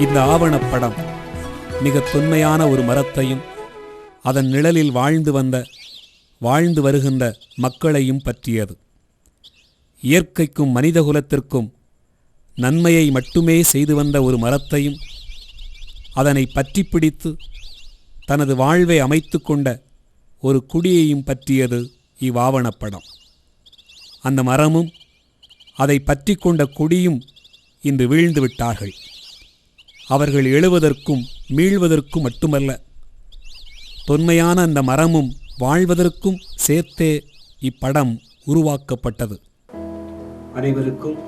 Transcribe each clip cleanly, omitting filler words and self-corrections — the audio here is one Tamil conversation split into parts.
இந்த ஆவணப்படம் மிக தொன்மையான ஒரு மரத்தையும் அதன் நிழலில் வாழ்ந்து வருகின்ற மக்களையும் பற்றியது. இயற்கைக்கும் மனிதகுலத்திற்கும் நன்மையை மட்டுமே செய்து வந்த ஒரு மரத்தையும் அதனை பற்றி பிடித்து தனது வாழ்வை அமைத்து கொண்ட ஒரு குடியையும் பற்றியது இவ்வாவணப்படம். அந்த மரமும் அதை பற்றி கொண்ட கொடியும் இன்று வீழ்ந்து விட்டார்கள். அவர்கள் எழுவதற்கும் மீழ்வதற்கும் மட்டுமல்ல, தொன்மையான அந்த மரமும் வாழ்வதற்கும் சேர்த்தே இப்படம் உருவாக்கப்பட்டது. அனைவருக்கும்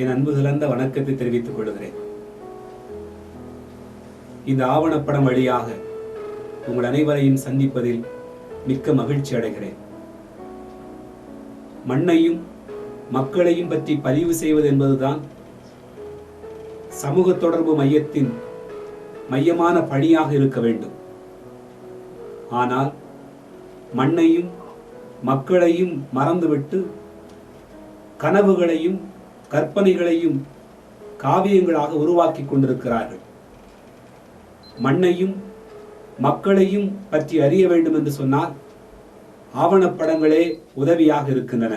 என் அன்பு கலந்த வணக்கத்தை தெரிவித்துக் கொள்கிறேன். இந்த ஆவணப்படம் வழியாக உங்கள் அனைவரையும் சந்திப்பதில் மிக்க மகிழ்ச்சி அடைகிறேன். மண்ணையும் மக்களையும் பற்றி பதிவு செய்வது என்பதுதான் சமூக தொடர்பு மையத்தின் மையமான பணியாக இருக்க வேண்டும். ஆனால் மண்ணையும் மக்களையும் மறந்துவிட்டு கனவுகளையும் கற்பனைகளையும் காவியங்களாக உருவாக்கி கொண்டிருக்கிறார்கள். மண்ணையும் மக்களையும் பற்றி அறிய வேண்டும் என்று சொன்னால் ஆவணப்படங்களே உதவியாக இருக்கின்றன.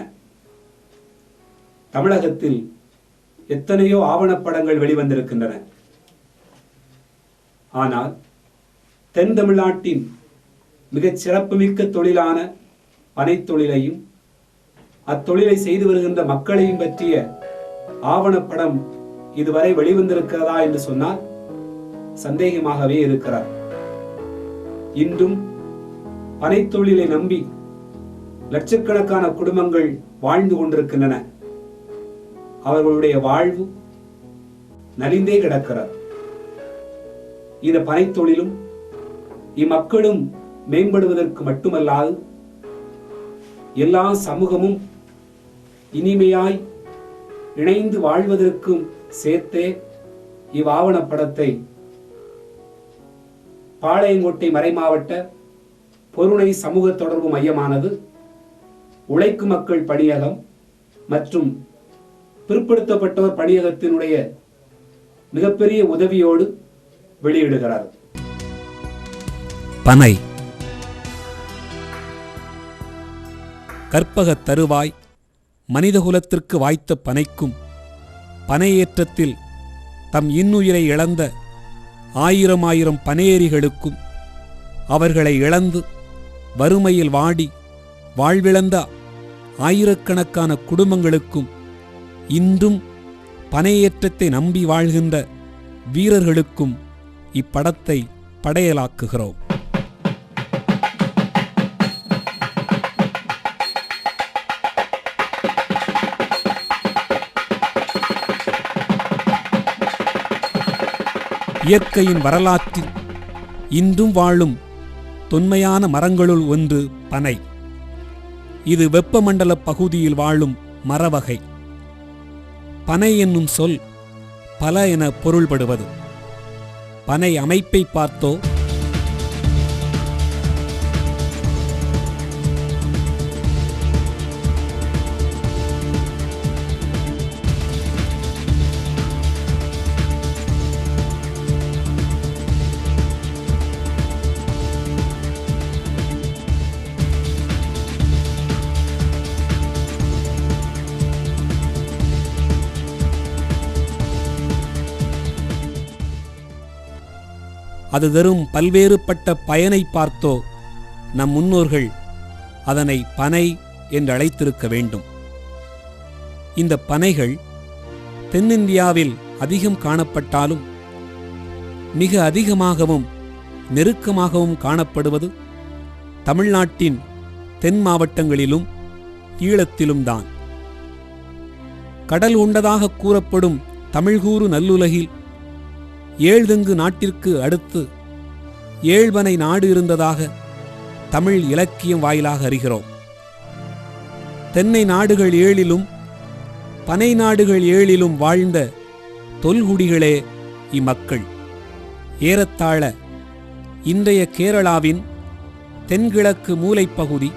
தமிழகத்தில் எத்தனையோ ஆவணப்படங்கள் வெளிவந்திருக்கின்றன. ஆனால் தென் தமிழ்நாட்டின் மிகச் சிறப்புமிக்க தொழிலான பனைத்தொழிலையும் அத்தொழிலை செய்து வருகின்ற மக்களையும் பற்றிய ஆவணப்படம் இதுவரை வெளிவந்திருக்கிறதா என்று சொன்னால் சந்தேகமாகவே இருக்கிறார். இன்றும் பனைத்தொழிலை நம்பி லட்சக்கணக்கான குடும்பங்கள் வாழ்ந்து கொண்டிருக்கின்றன. அவர்களுடைய வாழ்வு நலிந்தே கிடக்கிறார். இந்த பனைத்தொழிலும் இம்மக்களும் மேம்படுவதற்கு மட்டுமல்லாது எல்லா சமூகமும் இனிமையாய் இணைந்து வாழ்வதற்கும் சேர்த்தே இவ்வாவணப்படத்தை பாளையங்கோட்டை மறைமாவட்ட பொருணை சமூக தொடர்பு மையமானது உழைக்கும் மக்கள் பணியகம் மற்றும் பிற்படுத்தப்பட்டோர் பணியகத்தினுடைய மிகப்பெரிய உதவியோடு வெளியிடுகிறார். பனை கற்பகத் தருவாய் மனிதகுலத்திற்கு வாய்த்த பனைக்கும் பனையேற்றத்தில் தம் இன்னுயிரை இழந்த ஆயிரம் பனையேறிகளுக்கும் அவர்களை இழந்து வறுமையில் வாடி வாழ்விழந்த ஆயிரக்கணக்கான குடும்பங்களுக்கும் இன்றும் பனையேற்றத்தை நம்பி வாழ்கின்ற வீரர்களுக்கும் இப்படத்தை படையலாக்குகிறோம். இயற்கையின் வரலாற்றில் இன்றும் வாழும் தொன்மையான மரங்களுள் ஒன்று பனை. இது வெப்பமண்டல பகுதியில் வாழும் மரவகை. பனை என்னும் சொல் பல என பொருள்படுவது. பனை அமைப்பை பார்த்தோ அது தரும் பல்வேறுபட்ட பயனை பார்த்தோ நம் முன்னோர்கள் அதனை பனை என்று அழைத்திருக்க வேண்டும். இந்த பனைகள் தென்னிந்தியாவில் அதிகம் காணப்பட்டாலும் மிக அதிகமாகவும் நெருக்கமாகவும் காணப்படுவது தமிழ்நாட்டின் தென் மாவட்டங்களிலும் ஈழத்திலும் தான். கடல் உண்டதாக கூறப்படும் தமிழ்கூறு நல்லுலகில் ஏழ்தெங்கு நாட்டிற்கு அடுத்து ஏழ்பனை நாடு இருந்ததாக தமிழ் இலக்கியம் வாயிலாக அறிகிறோம். தென்னை நாடுகள் 7லும் பனை நாடுகள் 7லும் வாழ்ந்த தொல்குடிகளே இம்மக்கள். ஏறத்தாழ இன்றைய கேரளாவின் தென்கிழக்கு மூலைப்பகுதி,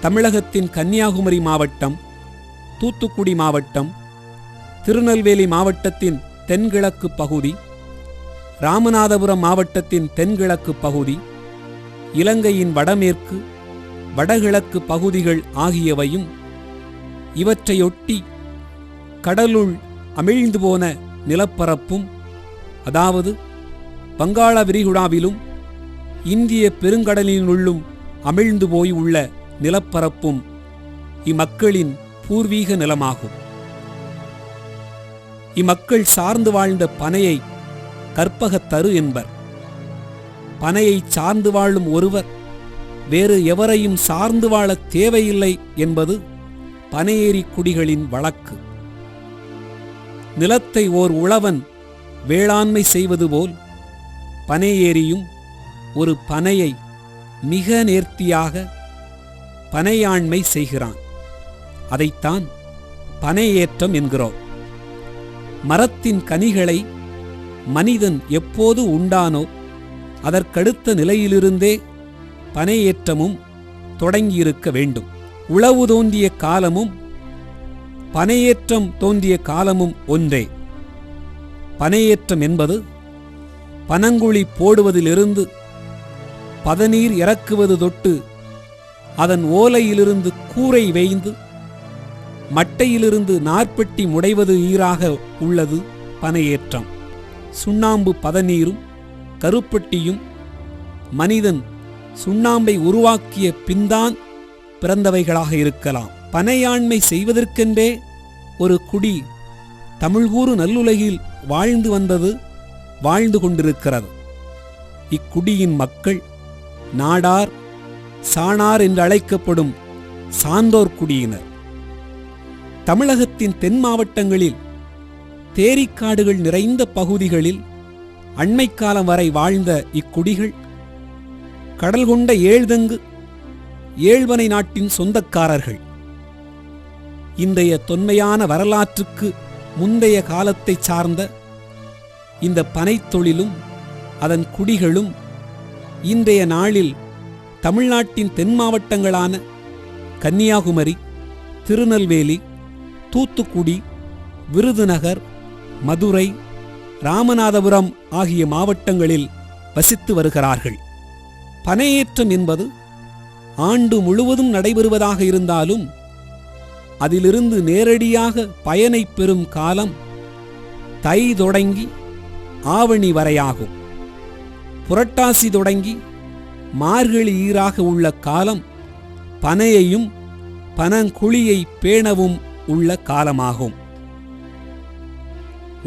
தமிழகத்தின் கன்னியாகுமரி மாவட்டம், தூத்துக்குடி மாவட்டம், திருநெல்வேலி மாவட்டத்தின் தென்கிழக்கு பகுதி, ராமநாதபுரம் மாவட்டத்தின் தென்கிழக்கு பகுதி, இலங்கையின் வடமேற்கு வடகிழக்கு பகுதிகள் ஆகியவையும் இவற்றையொட்டி கடலுள் அமிழ்ந்து போன நிலப்பரப்பும், அதாவது வங்காள விரிகுடாவிலும் இந்திய பெருங்கடலினுள்ளும் அமிழ்ந்து போய் உள்ள நிலப்பரப்பும் இம்மக்களின் பூர்வீக நிலமாகும். இம்மக்கள் சார்ந்து வாழ்ந்த பனையை கற்பகத்தரு என்பர். பனையை சார்ந்து வாழும் ஒருவர் வேறு எவரையும் சார்ந்து வாழ தேவையில்லை என்பது பனையேறி குடிகளின் வழக்கு. நிலத்தை ஓர் உழவன் வேளாண்மை செய்வது போல் பனையேறியும் ஒரு பனையை மிக நேர்த்தியாக பனையாண்மை செய்கிறான். அதைத்தான் பனையேற்றம் என்கிறோம். மரத்தின் கனிகளை மனிதன் எப்போது உண்டானோ அதற்கடுத்த நிலையிலிருந்தே பனையேற்றமும் தொடங்கியிருக்க வேண்டும். உழவு தோன்றிய காலமும் பனையேற்றம் தோன்றிய காலமும் ஒன்றே. பனையேற்றம் என்பது பனங்குழி போடுவதிலிருந்து பதநீர் இறக்குவது தொட்டு அதன் ஓலையிலிருந்து கூரை வேய்ந்து மட்டையிலிருந்து நாற்பெட்டி முடைவது ஈராக உள்ளது பனையேற்றம். சுண்ணாம்பு பதநீரும் கருப்பட்டியும் மனிதன் சுண்ணாம்பை உருவாக்கிய பின்தான் பிறந்தவைகளாக இருக்கலாம். பனையாண்மை செய்வதற்கென்றே ஒரு குடி தமிழ்கூறு நல்லுலகில் வாழ்ந்து வந்தது, வாழ்ந்து கொண்டிருக்கிறது. இக்குடியின் மக்கள் நாடார், சாணார் என்று அழைக்கப்படும் சான்றோர் குடியினர். தமிழகத்தின் தென் மாவட்டங்களில் தேரிக்காடுகள் நிறைந்த பகுதிகளில் அண்மைக்காலம் வரை வாழ்ந்த இக்குடிகள் கடல் கொண்ட ஏழ்தங்கு ஏழ்வனை நாட்டின் சொந்தக்காரர்கள். இன்றைய தொன்மையான வரலாற்றுக்கு முந்தைய காலத்தை சார்ந்த இந்த பனைத்தொழிலும் அதன் குடிகளும் இன்றைய நாளில் தமிழ்நாட்டின் தென் மாவட்டங்களான கன்னியாகுமரி, திருநெல்வேலி, தூத்துக்குடி, விருதுநகர், மதுரை, ராமநாதபுரம் ஆகிய மாவட்டங்களில் வசித்து வருகிறார்கள். பனையேற்றம் என்பது ஆண்டு முழுவதும் நடைபெறுவதாக இருந்தாலும் அதிலிருந்து நேரடியாக பயனை பெறும் காலம் தை தொடங்கி ஆவணி வரையாகும். புரட்டாசி தொடங்கி மார்கழி ஈராக உள்ள காலம் பனையையும் பனங்குழியை பேணவும் உள்ள காலமாகும்.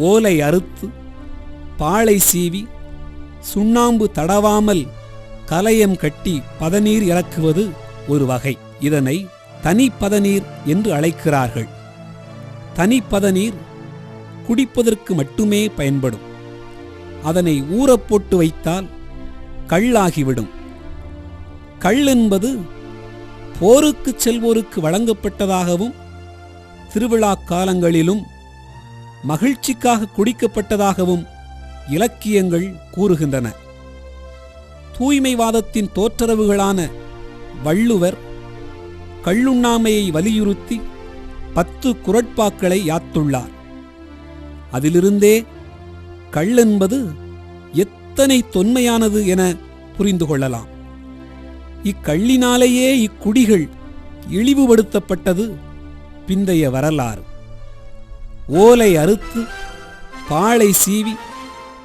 ஓலை அறுத்து பாளை சீவி சுண்ணாம்பு தடவாமல் கலயம் கட்டி பதநீர் இறக்குவது ஒரு வகை. இதனை தனிப்பதநீர் என்று அழைக்கிறார்கள். தனிப்பதநீர் குடிப்பதற்கு மட்டுமே பயன்படும். அதனை ஊறப்போட்டு வைத்தால் கள்ளாகிவிடும். கள் என்பது போருக்கு செல்வோருக்கு வழங்கப்பட்டதாகவும் திருவிழா காலங்களிலும் மகிழ்ச்சிக்காக குடிக்கப்பட்டதாகவும் இலக்கியங்கள் கூறுகின்றன. தூய்மைவாதத்தின் தோற்றரவுகளான வள்ளுவர் கள்ளுண்ணாமையை வலியுறுத்தி 10 குறட்பாக்களை யாத்துள்ளார். அதிலிருந்தே கள்ளென்பது எத்தனை தொன்மையானது என புரிந்து கொள்ளலாம். இக்கள்ளினாலேயே இக்குடிகள் இழிவுபடுத்தப்பட்டது பிந்தைய வரலாறு. ஓலை அறுத்து பாளை சீவி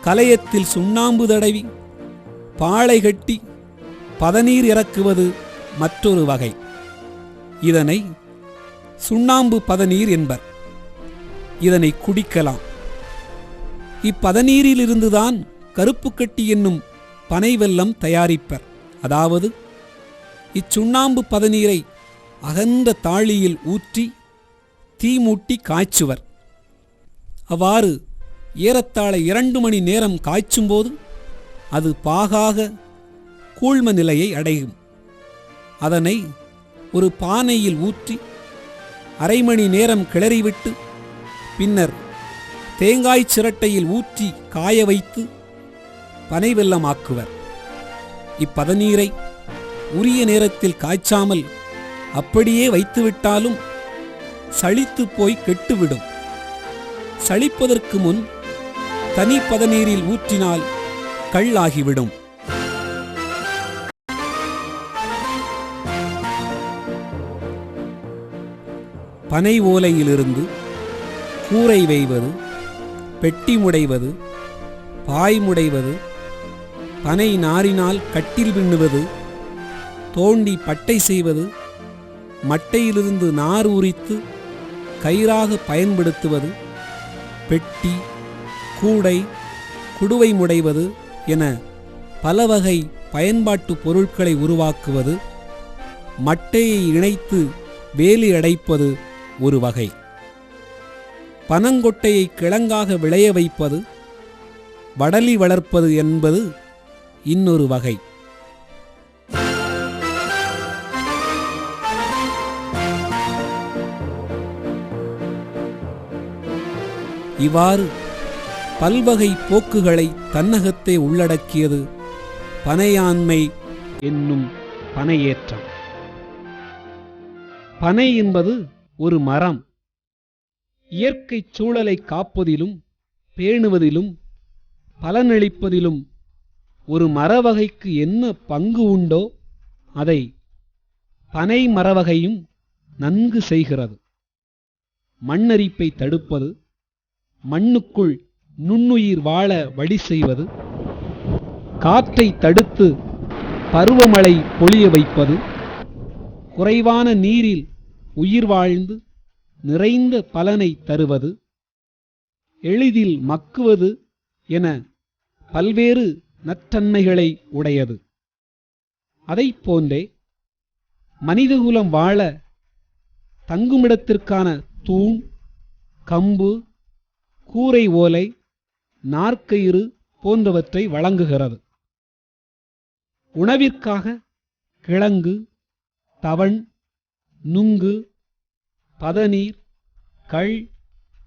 கலயத்தில் சுண்ணாம்பு தடவி பாளை கட்டி பதநீர் இறக்குவது மற்றொரு வகை. இதனை சுண்ணாம்பு பதநீர் என்பர். இதனை குடிக்கலாம். இப்பதநீரிலிருந்துதான் கருப்புக்கட்டி என்னும் பனை வெல்லம் தயாரிப்பர். அதாவது இச்சுண்ணாம்பு பதநீரை அகன்ற தாழியில் ஊற்றி தீ மூட்டி காய்ச்சுவர். அவ்வாறு ஏறத்தாழ 2 மணி நேரம் காய்ச்சும்போது அது பாகாக கூழ்ம நிலையை அடையும். அதனை ஒரு பானையில் ஊற்றி அரை மணி நேரம் கிளறிவிட்டு பின்னர் தேங்காய் சிரட்டையில் ஊற்றி காய வைத்து பனை வெல்லமாக்குவர். இப்பதநீரை உரிய நேரத்தில் காய்ச்சாமல் அப்படியே வைத்துவிட்டாலும் சளித்து போய் கெட்டுவிடும். சளிப்பதற்கு முன் தனி பதநீரில் ஊற்றினால் கள்ளாகிவிடும். பனை ஓலையிலிருந்து கூரை வேய்வது, பெட்டி முடைவது, பாய் முடைவது, பனை நாரினால் கட்டில் பின்னுவது, தோண்டி பட்டை செய்வது, மட்டையிலிருந்து நார் உரித்து கயிறாக பயன்படுத்துவது, பெட்டி, கூடை, குடுவை முடைவது என பல வகை பயன்பாட்டு பொருட்களை உருவாக்குவது, மட்டையை இணைத்து வேலி அடைப்பது ஒரு வகை. பனங்கொட்டையை கிழங்காக விளைய வைப்பது, வடலி வளர்ப்பது என்பது இன்னொரு வகை. இவ்வாறு பல்வகை போக்குகளை தன்னகத்தே உள்ளடக்கியது பனையாண்மை என்னும் பனையேற்றம். பனை என்பது ஒரு மரம். இயற்கை சூழலை காப்பதிலும் பேணுவதிலும் பலனளிப்பதிலும் ஒரு மரவகைக்கு என்ன பங்கு உண்டோ அதை பனை மரவகையும் நன்கு செய்கிறது. மண்ணரிப்பை தடுப்பது, மண்ணுக்குள் நுண்ணுயிர் வாழ வழி செய்வது, காற்றை தடுத்து பருவமழை பொழிய வைப்பது, குறைவான நீரில் உயிர் வாழ்ந்து நிறைந்த பலனை தருவது, எளிதில் மக்குவது என பல்வேறு நற்தன்மைகளை உடையது. அதைப் போன்றே மனிதகுலம் வாழ தங்குமிடத்திற்கான தூண், கம்பு, கூரை ஓலை, நாற்கயிறு போன்றவற்றை வழங்குகிறது. உணவிற்காக கிழங்கு, தவண், நுங்கு, பதநீர், கள்,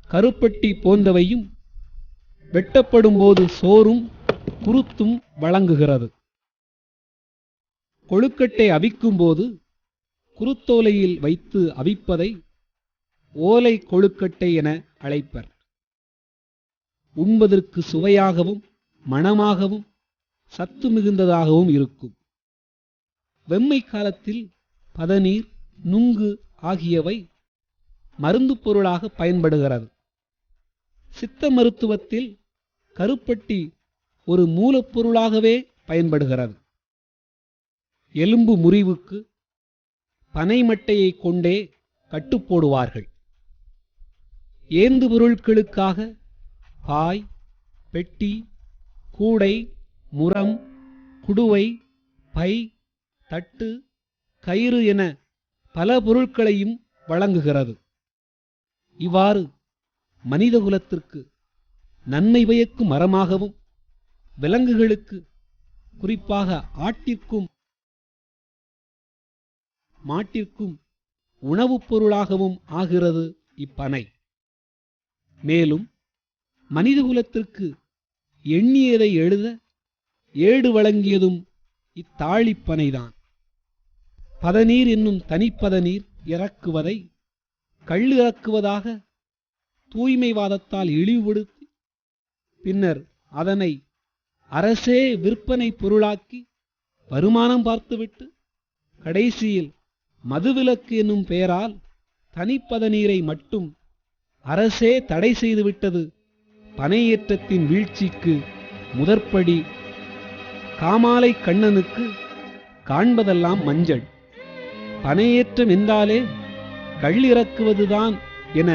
கருப்பட்டி போன்றவையும் வெட்டப்படும் போது சோறும் குருத்தும் வழங்குகிறது. கொழுக்கட்டை அவிக்கும்போது குருத்தோலையில் வைத்து அவிப்பதை ஓலை கொழுக்கட்டை என அழைப்பர். உண்பதற்கு சுவையாகவும் மணமாகவும் சத்து மிகுந்ததாகவும் இருக்கும். வெம்மை காலத்தில் பதநீர், நுங்கு ஆகியவை மருந்து பொருளாக பயன்படுகிறது. சித்த மருத்துவத்தில் கருப்பட்டி ஒரு மூலப்பொருளாகவே பயன்படுகிறது. எலும்பு முறிவுக்கு பனை மட்டையை கொண்டே கட்டுப்போடுவார்கள். ஏந்து பொருட்களுக்காக பாய், பெட்டி, கூடை, முறம், குடுவை, பை, தட்டு, கயிறு என பல பொருட்களையும் வழங்குகிறது. இவ்வாறு மனிதகுலத்திற்கு நன்மை பயக்கும் மரமாகவும், விலங்குகளுக்கு குறிப்பாக ஆட்டிற்கும் மாட்டிற்கும் உணவுப் பொருளாகவும் ஆகிறது இப்பனை. மேலும் மனிதகுலத்திற்கு எண்ணியதை எழுத ஏடு வழங்கியதும் இத்தாழிப்பனைதான். பதநீர் என்னும் தனிப்பதநீர் இறக்குவதை கள்ளு இறக்குவதாக தூய்மைவாதத்தால் இழிவுபடுத்தி பின்னர் அதனை அரசே விற்பனை பொருளாக்கி வருமானம் பார்த்துவிட்டு கடைசியில் மதுவிலக்கு என்னும் பெயரால் தனிப்பதநீரை மட்டும் அரசே தடை செய்துவிட்டது பனையேற்றத்தின் வீழ்ச்சிக்கு முதற்படி. காமாலை கண்ணனுக்கு காண்பதெல்லாம் மஞ்சள். பனையேற்றம் என்றாலே கள்ளிறக்குவதுதான் என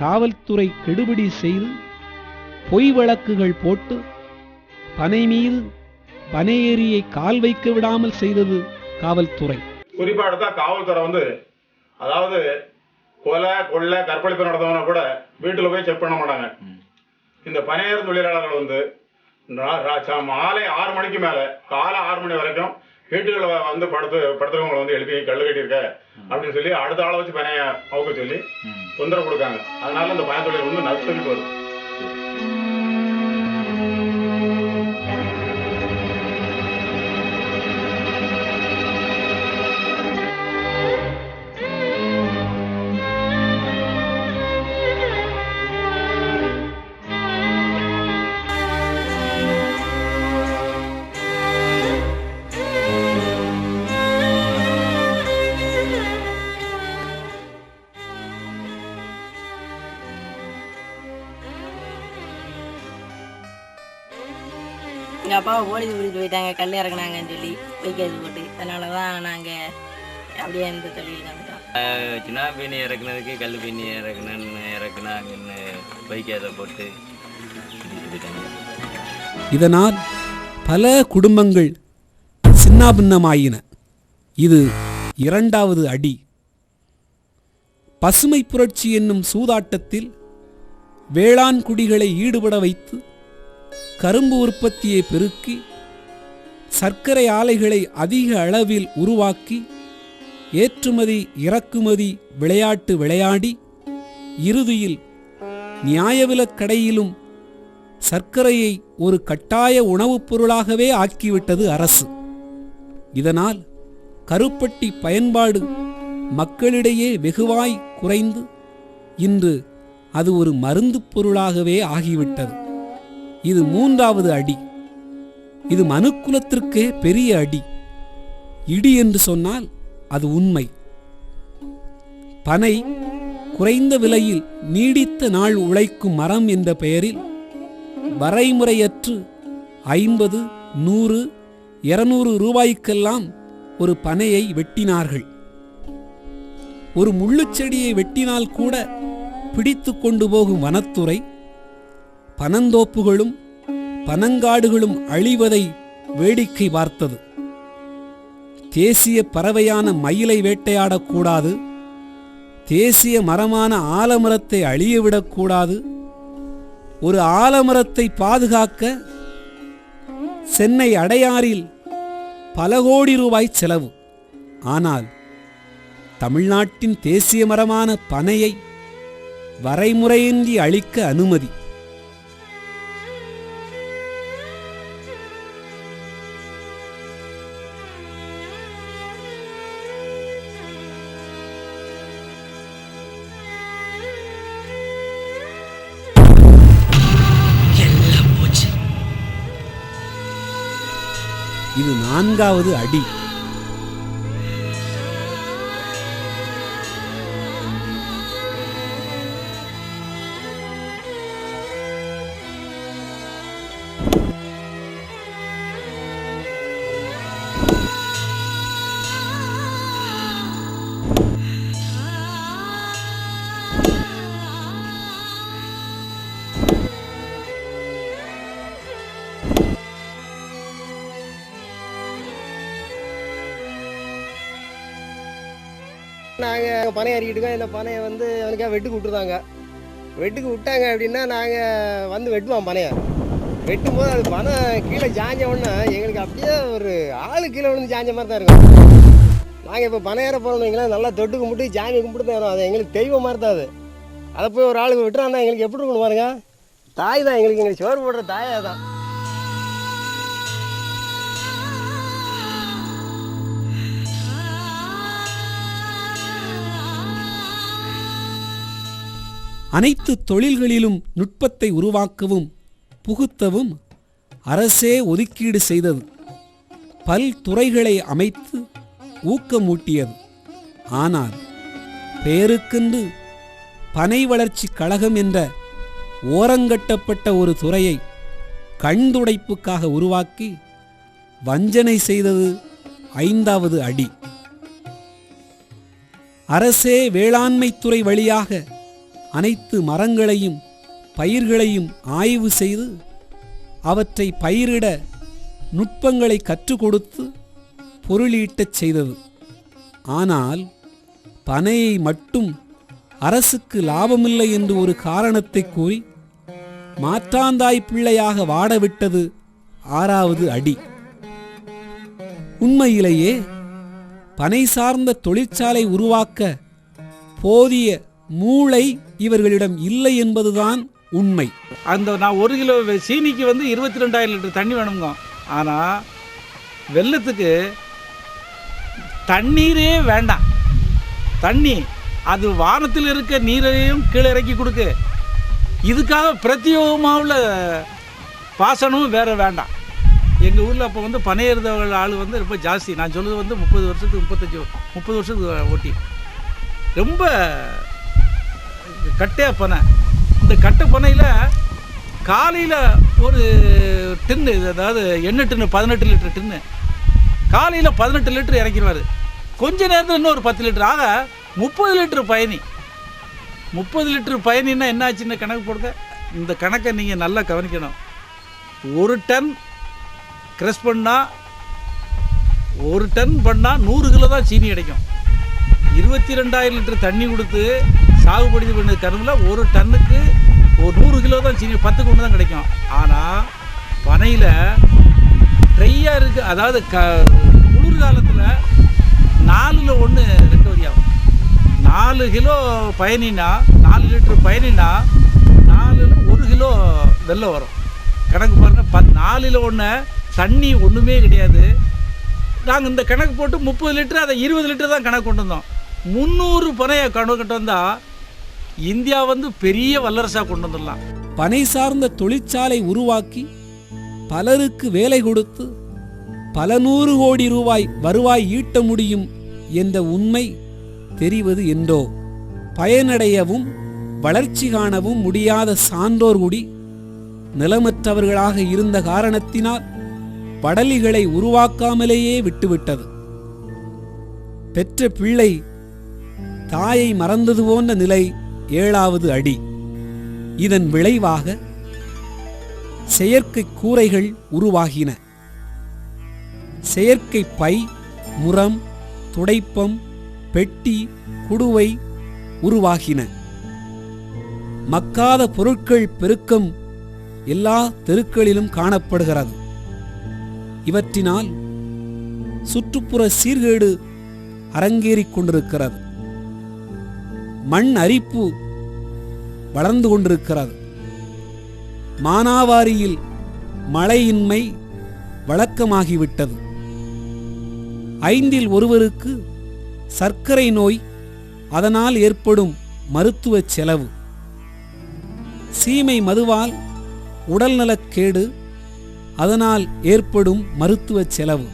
காவல்துறை கெடுபிடி செய்து பொய் வழக்குகள் போட்டு பனை மீது பனையேறியை கால் வைக்க விடாமல் செய்தது காவல்துறை. குறிப்பா எடுத்தா காவல்துறை அதாவது கொலை, கொள்ளை, கற்பழிப்பு நடந்தவன கூட வீட்டுல போய் செக் பண்ண மாட்டாங்க. இந்த பனையேறும் தொழிலாளர்கள் மாலை 6 மணிக்கு மேல காலை 6 மணி வரைக்கும் வீட்டுகளை படுத்துறவங்களை எழுப்பி கல்லு கட்டியிருக்க அப்படின்னு சொல்லி அடுத்த ஆளை வச்சு பனைய அவுக்க சொல்லி தொந்தரவு கொடுக்காங்க. அதனால இந்த பனை தொழில் நஷ்டத்துக்கு வரும். அப்பாவை போலீஸ் பிடிச்சி போயிட்டாங்க, கல் இறக்குனாங்கன்னு சொல்லி வைக்கிறது போட்டு. அதனால தான் நாங்கள் அப்படியே இந்த தொழில் வந்துட்டோம். சின்ன பீனி இறக்குனதுக்கு கல் பீனி இறக்குனாங்கன்னு பைக்கை போட்டு போயிட்டாங்க. இதனால் பல குடும்பங்கள் சின்னாபின்னமாயின. இது இரண்டாவது அடி. பசுமை புரட்சி என்னும் சூதாட்டத்தில் வேளாண் குடிகளை ஈடுபட வைத்து கரும்பு உற்பத்தியை பெருக்கி சர்க்கரை ஆலைகளை அதிக அளவில் உருவாக்கி ஏற்றுமதி இறக்குமதி விளையாட்டு விளையாடி இறுதியில் நியாயவிலைக் கடையிலும் சர்க்கரையை ஒரு கட்டாய உணவுப் பொருளாகவே ஆக்கிவிட்டது அரசு. இதனால் கருப்பட்டி பயன்பாடு மக்களிடையே வெகுவாய் குறைந்து இன்று அது ஒரு மருந்துப் பொருளாகவே ஆகிவிட்டது. இது மூன்றாவது அடி. இது மனுக்குலத்திற்கே பெரிய அடி. இடி என்று சொன்னால் அது உண்மை. பனை குறைந்த விலையில் நீடித்த நாள் உழைக்கும் மரம் என்ற பெயரில் வரைமுறையற்று 50, 100, 200 ரூபாய்க்கெல்லாம் ஒரு பனையை வெட்டினார்கள். ஒரு முள்ளுச்செடியை வெட்டினால் கூட பிடித்து கொண்டு போகும் வனத்துறை பனந்தோப்புகளும் பனங்காடுகளும் அழிவதை வேடிக்கை பார்த்தது. தேசிய பறவையான மயிலை வேட்டையாடக்கூடாது, தேசிய மரமான ஆலமரத்தை அழியவிடக்கூடாது. ஒரு ஆலமரத்தை பாதுகாக்க சென்னை அடையாறில் பல கோடி ரூபாய் செலவு. ஆனால் தமிழ்நாட்டின் தேசிய மரமான பனையை வரைமுறையின்றி அழிக்க அனுமதி. இது நான்காவது அடி. நாங்கள் பனை அறிக்கிட்டுக்கோம். இந்த பனையை வந்து அவனுக்காக வெட்டுக்கு விட்டுருந்தாங்க. வெட்டுக்கு விட்டாங்க அப்படின்னா நாங்கள் வந்து வெட்டுவோம். பனையை வெட்டும் போது அது பனை கீழே சாஞ்ச உடனே எங்களுக்கு அப்படியே ஒரு ஆளு கீழே விழுந்து சாஞ்ச மாதிரி தான் இருக்கும். நாங்கள் இப்போ பனை ஏற போகிறோம் வைங்களேன், நல்லா தொட்டு கும்பிட்டு சாமி கும்பிட்டு தான் வரும். அது எங்களுக்கு தெய்வம் மாதிரி தான் அது. அதை போய் ஒரு ஆளுக்கு விட்டுறான்னா எங்களுக்கு எப்படி இருக்கணும் பாருங்க. தாய் தான் எங்களுக்கு சோறு போடுற தாயாக தான். அனைத்து தொழில்களிலும் நுட்பத்தை உருவாக்கவும் புகுத்தவும் அரசே ஒதுக்கீடு செய்தது. பல்துறைகளை அமைத்து ஊக்கமூட்டியது. ஆனால் பெயருக்கென்று பனை வளர்ச்சி கழகம் என்ற ஓரங்கட்டப்பட்ட ஒரு துறையை கண்துடைப்புக்காக உருவாக்கி வஞ்சனை செய்தது ஐந்தாவது அடி. அரசே வேளாண்மைத்துறை வழியாக அனைத்து மரங்களையும் பயிர்களையும் ஆய்வு செய்து அவற்றை பயிரிட நுட்பங்களை கற்றுக் கொடுத்து பொருளீட்டச் செய்தது. ஆனால் பனையை மட்டும் அரசுக்கு லாபமில்லை என்று ஒரு காரணத்தை கூறி மாற்றாந்தாய் பிள்ளையாக வாடவிட்டது ஆறாவது அடி. உண்மையிலேயே பனை சார்ந்த தொழிற்சாலை உருவாக்க போதிய மூளை இவர்களிடம் இல்லை என்பதுதான் உண்மை. நான் 1 கிலோ சீனிக்கு 22,000 லிட்டர் தண்ணி வேணுங்க. ஆனால் வெள்ளத்துக்கு தண்ணீரே வேண்டாம். தண்ணி அது வானத்தில் இருக்க நீரையும் கீழே இறக்கி கொடுக்கு. இதுக்காக பிரத்யோகமாக உள்ள பாசனமும் வேறு வேண்டாம். எங்கள் ஊரில் அப்போ பனையேறுதவர்கள் ஆள் ரொம்ப ஜாஸ்தி. நான் சொல்லுறது 30 வருஷத்துக்கு 30 வருஷத்துக்கு ஓட்டி ரொம்ப கட்டையாக பனை. இந்த கட்டை பனையில் காலையில் ஒரு டின்னு, அதாவது எண்ணெய் டின்னு 18 லிட்டர் டின்னு காலையில் 18 லிட்டர் இறக்கிடுவார். கொஞ்ச நேரத்தில் இன்னும் ஒரு 10 லிட்டர், ஆக 30 லிட்டர் பயணி. 30 லிட்டர் பயணின்னா என்ன ஆச்சுன்னு கணக்கு போடுங்க. இந்த கணக்கை நீங்கள் நல்லா கவனிக்கணும். ஒரு டன் க்ரஷ் பண்ணால், ஒரு டன் பண்ணால் 100 கிலோ தான் சீனி கிடைக்கும். 22,000 லிட்டர் தண்ணி கொடுத்து சாகுபடி பண்ண கரும்பில் ஒரு டன்னுக்கு ஒரு 100 கிலோ தான் சீனி, 10 ஒன்று தான் கிடைக்கும். ஆனால் பனையில் ட்ரையாக இருக்குது, அதாவது குளிர்காலத்தில் 4ல் 1 ரெக்கவரி ஆகும். 4 கிலோ பயணினா, 4 லிட்டர் பயணினா 4ல் 1 கிலோ வெள்ளம் வரும். கணக்கு பாருங்கள், 4ல் 1 தண்ணி ஒன்றுமே கிடையாது. நாங்கள் இந்த கணக்கு போட்டு 30 லிட்டர், அதை 20 லிட்டர் தான் கணக்கு கொண்டு வந்தோம். 300 பனையை கணக்கிட்டு வந்தால் இந்தியா பெரிய வல்லரசாக கொண்டு வந்துடலாம். பனை சார்ந்த தொழிற்சாலை உருவாக்கி பலருக்கு வேலை கொடுத்து பல 100 கோடி ரூபாய் வருவாய் ஈட்ட முடியும் என்ற உண்மை தெரிவது என்றோ. பயனடையவும் வளர்ச்சி காணவும் முடியாத சான்றோர் குடி நிலமற்றவர்களாக இருந்த காரணத்தினால் படலிகளை உருவாக்காமலேயே விட்டுவிட்டது. பெற்ற பிள்ளை தாயை மறந்தது போன்ற நிலை 7வது அடி. இதன் விளைவாக செயற்கை கூரைகள் உருவாகின. செயற்கை பை, முறம், துடைப்பம், பெட்டி, குடுவை உருவாகின. மக்காத பொருட்கள் பெருக்கம் எல்லா தெருக்களிலும் காணப்படுகிறது. இவற்றினால் சுற்றுப்புற சீர்கேடு அரங்கேறிக் கொண்டிருக்கிறது. மண் அரிப்பு வளர்ந்து கொண்டிருக்கிறது. மானாவாரியில் மழையின்மை வழக்கமாகிவிட்டது. 5ல் ஒருவருக்கு சர்க்கரை நோய், அதனால் ஏற்படும் மருத்துவ செலவு. சீமை மதுவால் உடல்நலக்கேடு, அதனால் ஏற்படும் மருத்துவ செலவு.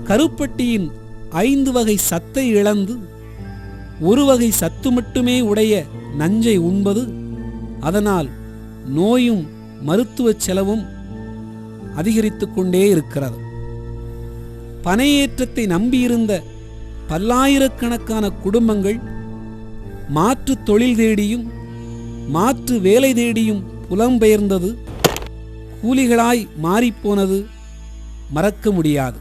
கருப்பட்டியின் 5 வகை சத்தை இழந்து 1 வகை சத்து மட்டுமே உடைய நஞ்சை உண்பது, அதனால் நோயும் மருத்துவ செலவும் அதிகரித்து கொண்டே இருக்கிறது. பனையேற்றத்தை நம்பியிருந்த பல்லாயிரக்கணக்கான குடும்பங்கள் மாற்று தொழில் தேடியும் மாற்று வேலை தேடியும் புலம்பெயர்ந்தது, கூலிகளாய் மாறிப்போனது மறக்க முடியாது.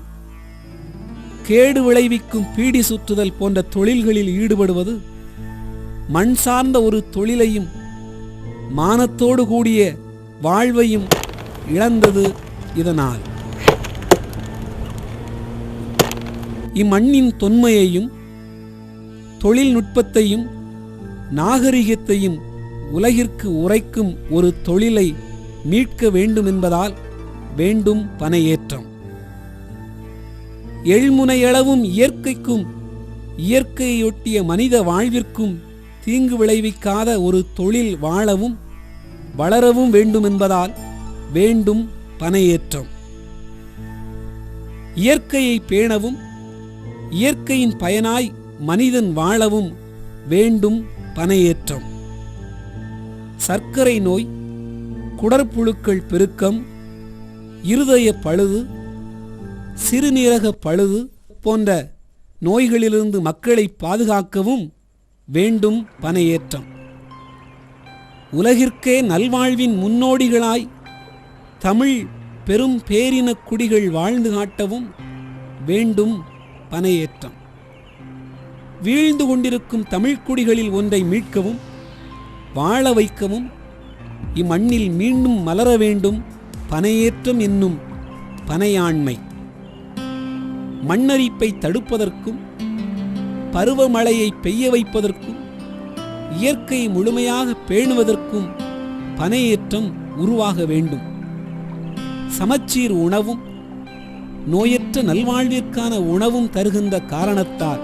கேடு விளைவிக்கும் பீடி சுற்றுதல் போன்ற தொழில்களில் ஈடுபடுவது மண் சார்ந்த ஒரு தொழிலையும் மானத்தோடு கூடிய வாழ்வையும் இழந்தது. இதனால் இம்மண்ணின் தொன்மையையும் தொழில்நுட்பத்தையும் நாகரிகத்தையும் உலகிற்கு உரைக்கும் ஒரு தொழிலை மீட்க வேண்டும் என்பதால் வேண்டும் பனையேற்றம். எள்முனையளவும் இயற்கைக்கும் இயற்கையொட்டிய மனித வாழ்விற்கும் தீங்கு விளைவிக்காத ஒரு தொழில் வாழவும் வளரவும் வேண்டும் என்பதால் வேண்டும் பனையேற்றம். இயற்கையை பேணவும் இயற்கையின் பயனாய் மனிதன் வாழவும் வேண்டும் பனையேற்றம். சர்க்கரை நோய், குடற்புழுக்கள் பெருக்கம், இருதய பழுது, சிறுநீரக பழுது போன்ற நோய்களிலிருந்து மக்களை பாதுகாக்கவும் வேண்டும் பனையேற்றம். உலகிற்கே நல்வாழ்வின் முன்னோடிகளாய் தமிழ் பெரும் பேரினக் குடிகள் வாழ்ந்து காட்டவும் வேண்டும் பனையேற்றம். வீழ்ந்து கொண்டிருக்கும் தமிழ்க்குடிகளில் ஒன்றை மீட்கவும் வாழ வைக்கவும் இம்மண்ணில் மீண்டும் மலர வேண்டும் பனையேற்றம் என்னும் பனையாண்மை. மண்ணரிப்பை தடுப்பதற்கும் பருவமழையை பெய்ய வைப்பதற்கும் இயற்கையை முழுமையாக பேணுவதற்கும் பனையேற்றம் உருவாக வேண்டும். சமச்சீர் உணவும் நோயற்ற நல்வாழ்விற்கான உணவும் தருகின்ற காரணத்தால்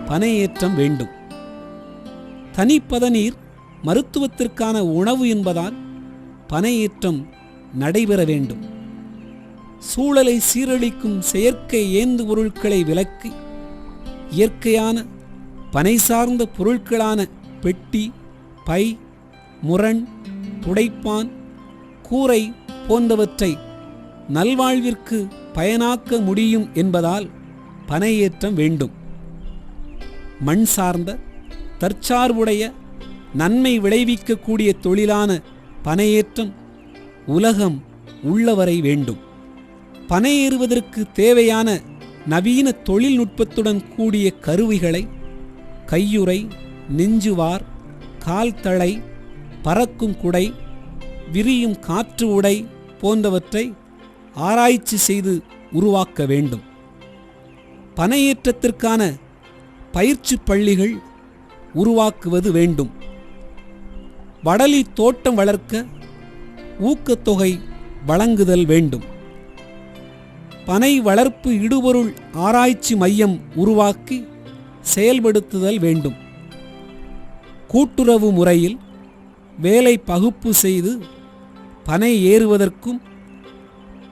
பனையேற்றம் வேண்டும். தனிப்பதநீர் மருத்துவத்திற்கான உணவு என்பதால் பனையேற்றம் நடைபெற வேண்டும். சூழலை சீரழிக்கும் செயற்கை ஏந்து பொருட்களை விலக்கி இயற்கையான பனை சார்ந்த பொருட்களான பெட்டி, பை, முரண், துடைப்பான், கூரை போன்றவற்றை நல்வாழ்விற்கு பயனாக்க முடியும் என்பதால் பனையேற்றம் வேண்டும். மண் சார்ந்த தற்சார்புடைய நன்மை விளைவிக்கக்கூடிய தொழிலான பனையேற்றம் உலகம் உள்ளவரை வேண்டும். பனையேறுவதற்கு தேவையான நவீன தொழில்நுட்பத்துடன் கூடிய கருவிகளை கையுறை, நெஞ்சுவார், கால்தளை, பறக்கும் குடை, விரியும் காற்று உடை போன்றவற்றை ஆராய்ச்சி செய்து உருவாக்க வேண்டும். பனையேற்றத்திற்கான பயிற்சி பள்ளிகள் உருவாக்குவது வேண்டும். வடலி தோட்டம் வளர்க்க ஊக்கத்தொகை வழங்குதல் வேண்டும். பனை வளர்ப்பு இடுபொருள் ஆராய்ச்சி மையம் உருவாக்கி செயல்படுத்துதல் வேண்டும். கூட்டுறவு முறையில் வேலை பகுப்பு செய்து பனை ஏறுவதற்கும்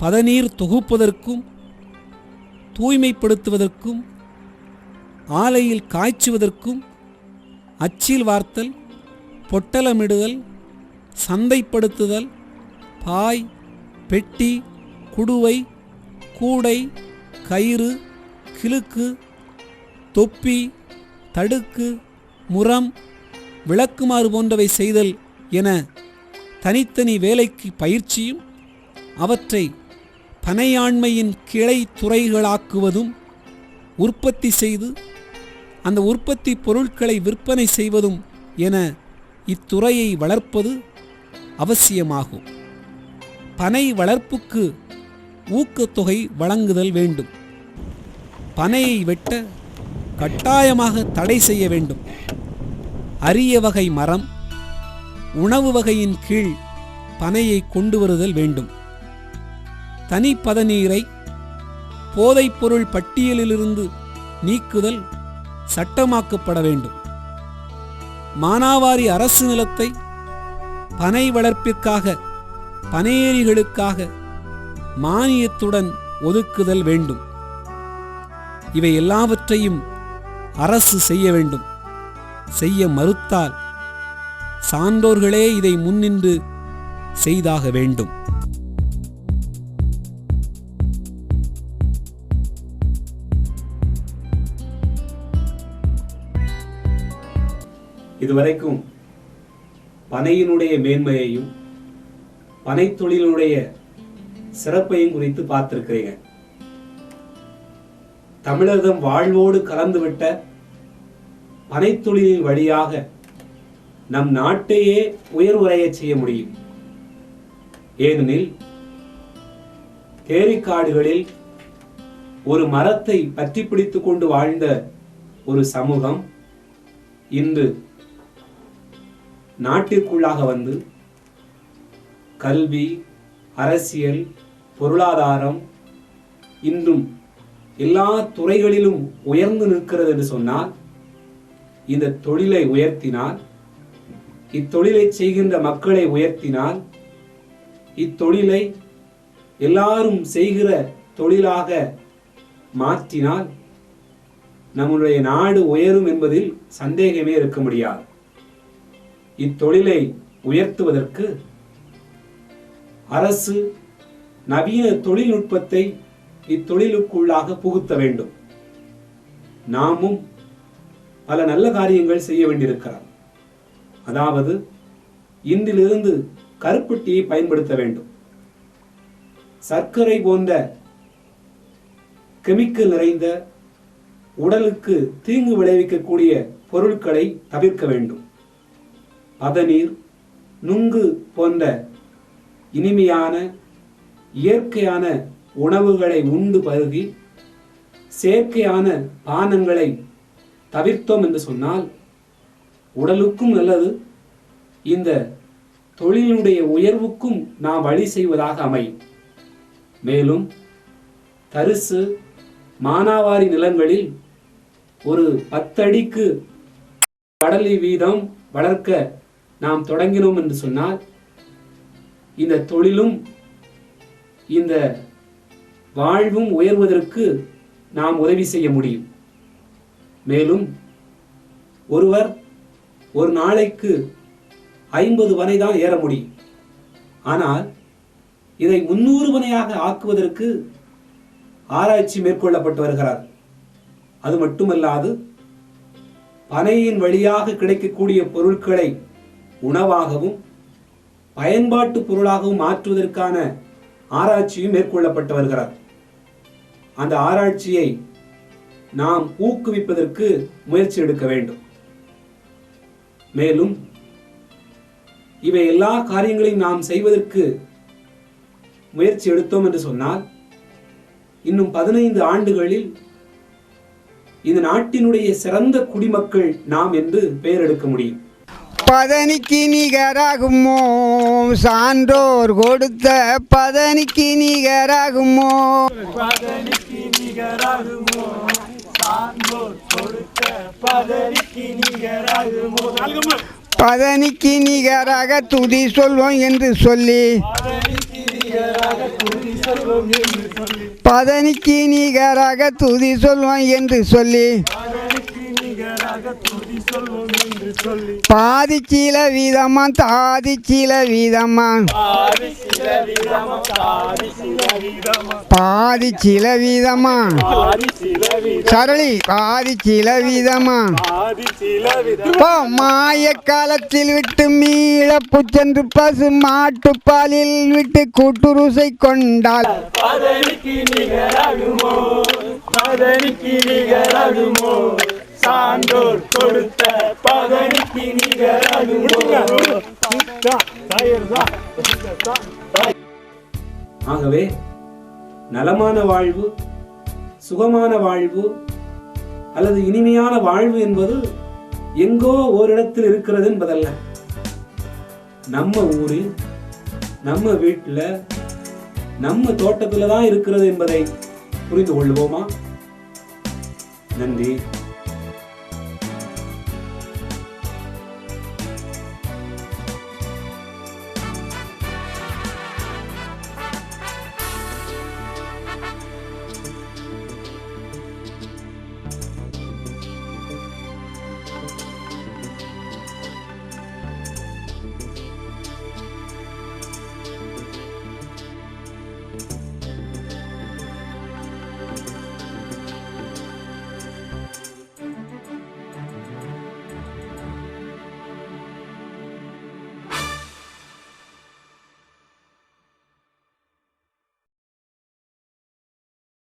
பதநீர் தொகுப்பதற்கும் தூய்மைப்படுத்துவதற்கும் ஆலையில் காய்ச்சுவதற்கும் அச்சில் வார்த்தல், பொட்டலமிடுதல், சந்தைப்படுத்துதல், பாய், பெட்டி, குடுவை, கூடை, கயிறு, கிழுக்கு, தொப்பி, தடுக்கு, முறம், விளக்குமாறு போன்றவை செய்தல் என தனித்தனி வேலைக்கு பயிற்சியும் அவற்றை பனையாண்மையின் கிளை துறைகளாக்குவதும் உற்பத்தி செய்து அந்த உற்பத்தி பொருட்களை விற்பனை செய்வதும் என இத்துறையை வளர்ப்பது அவசியமாகும். பனை வளர்ப்புக்கு ஊக்கத்தொகை வழங்குதல் வேண்டும். பனையை வெட்ட கட்டாயமாக தடை செய்ய வேண்டும். அரிய வகை மரம், உணவு வகையின் கீழ் பனையை கொண்டு வருதல் வேண்டும். தனி பதநீரை போதைப்பொருள் பட்டியலிலிருந்து நீக்குதல் சட்டமாக்கப்பட வேண்டும். மானாவாரி அரசு நிலத்தை பனை வளர்ப்பிற்காக பனையேரிகளுக்காக மானியத்துடன் ஒதுக்குதல் வேண்டும். இவை எல்லாவற்றையும் அரசு செய்ய வேண்டும். செய்ய மறுத்தால் சான்றோர்களே இதை முன்னின்று செய்தாக வேண்டும். இதுவரைக்கும் பனையினுடைய மேன்மையையும் பனைத்தொழிலுடைய சிறப்பையும் குறித்து பார்த்திருக்கிறீங்க. தமிழகம் வாழ்வோடு கலந்துவிட்ட பனைத்தொழிலின் வழியாக நம் நாட்டையே உயர்வுரையச் செய்ய முடியும். ஏனெனில் தேரிக்காடுகளில் ஒரு மரத்தை பற்றி பிடித்துக் கொண்டு வாழ்ந்த ஒரு சமூகம் இன்று நாட்டிற்குள்ளாக வந்து கல்வி, அரசியல், பொருளாதாரம் இன்றும் எல்லா துறைகளிலும் உயர்ந்து நிற்கிறது என்று சொன்னால், இந்த தொழிலை உயர்த்தினால், இத்தொழிலை செய்கின்ற மக்களை உயர்த்தினால், இத்தொழிலை எல்லாரும் செய்கிற தொழிலாக மாற்றினால் நம்முடைய நாடு உயரும் என்பதில் சந்தேகமே இருக்க முடியாது. இத்தொழிலை உயர்த்துவதற்கு அரசு நவீன தொழில்நுட்பத்தை இத்தொழிலுக்குள்ளாக புகுத்த வேண்டும். நாமும் பல நல்ல காரியங்கள் செய்ய வேண்டியிருக்கிறார். அதாவது இன்றிலிருந்து கருப்பட்டியை பயன்படுத்த வேண்டும். சர்க்கரை போன்ற கெமிக்கல் நிறைந்த உடலுக்கு தீங்கு விளைவிக்கக்கூடிய பொருட்களை தவிர்க்க வேண்டும். பதநீர், நுங்கு போன்ற இனிமையான இயற்கையான உணவுகளை உண்டு பருகி செயற்கையான பானங்களை தவிர்த்தோம் என்று சொன்னால் உடலுக்கும் நல்லது, இந்த தொழிலுடைய உயர்வுக்கும் நாம் வழி செய்வதாக அமையும். மேலும் தரிசு மானாவாரி நிலங்களில் ஒரு 10 அடிக்கு கடலி வீதம் வளர்க்க நாம் தொடங்கினோம் என்று சொன்னால் இந்த தொழிலும் இந்த வாழ்வும் உயர்வதற்கு நாம் உதவி செய்ய முடியும். மேலும் ஒருவர் ஒரு நாளைக்கு 50 வரை தான் ஏற முடியும். ஆனால் இதை 300 பனையாக ஆக்குவதற்கு ஆராய்ச்சி மேற்கொள்ளப்பட்டு வருகிறார். அது மட்டுமல்லாது பனையின் வழியாக கிடைக்கக்கூடிய பொருட்களை உணவாகவும் பயன்பாட்டு பொருளாகவும் மாற்றுவதற்கான ஆராய்ச்சியும் மேற்கொள்ளப்பட்டு வருகிறார். அந்த ஆராய்ச்சியை நாம் ஊக்குவிப்பதற்கு முயற்சி எடுக்க வேண்டும். மேலும் இவை எல்லா காரியங்களையும் நாம் செய்வதற்கு முயற்சி எடுத்தோம் என்று சொன்னால் இன்னும் 15 ஆண்டுகளில் இந்த நாட்டினுடைய சிறந்த குடிமக்கள் நாம் என்று பெயர் எடுக்க முடியும். பதனிக்கு நிகராகுமோ சான்றோர் கொடுத்த பதனிக்கு நிகராகுமோ, பதனிக்கு நிகராகுமோ சான்றோர் கொடுத்த பதனிக்கு நிகராகுமோ, பதனிக்கு நிகராக துதி சொல்வோம் என்று சொல்லி, பதனிக்கு நிகராக துதி சொல்வோம் என்று சொல்லி, பதனிக்கு நிகராக துதி சொல்வோம் என்று சொல்லி, பதனிக்கு நிகராக துதி சொல்வோம் என்று சொல்லி, பாதி சில வீதமான் தாதி சில வீதமான், பாதி சில வீதமா பாதி சில வீதமா பாதி சில வீதமான், பாதி சில வீதமா சரளி பாதி சில வீதமான், பாதி சில வீதமா மாய காலத்தில் விட்டு மீளப்பு சென்று பசு மாட்டுப்பாலில் விட்டு கூட்டுருசை கொண்டால், பதனிக்கு நிகராகுமோ பதனிக்கு நிகராகுமோ சான்றோர் கொடுத்த பதனிக்கு நிகராகுமோ. ஆகவே நலமான வாழ்வு, சுகமான வாழ்வு அல்லது இனிமையான வாழ்வு என்பது எங்கோ ஓரிடத்தில் இருக்கிறது என்பதல்ல. நம்ம ஊரில், நம்ம வீட்டில், நம்ம தோட்டத்தில் தான் இருக்கிறது என்பதை புரிந்து கொள்வோமா? நன்றி.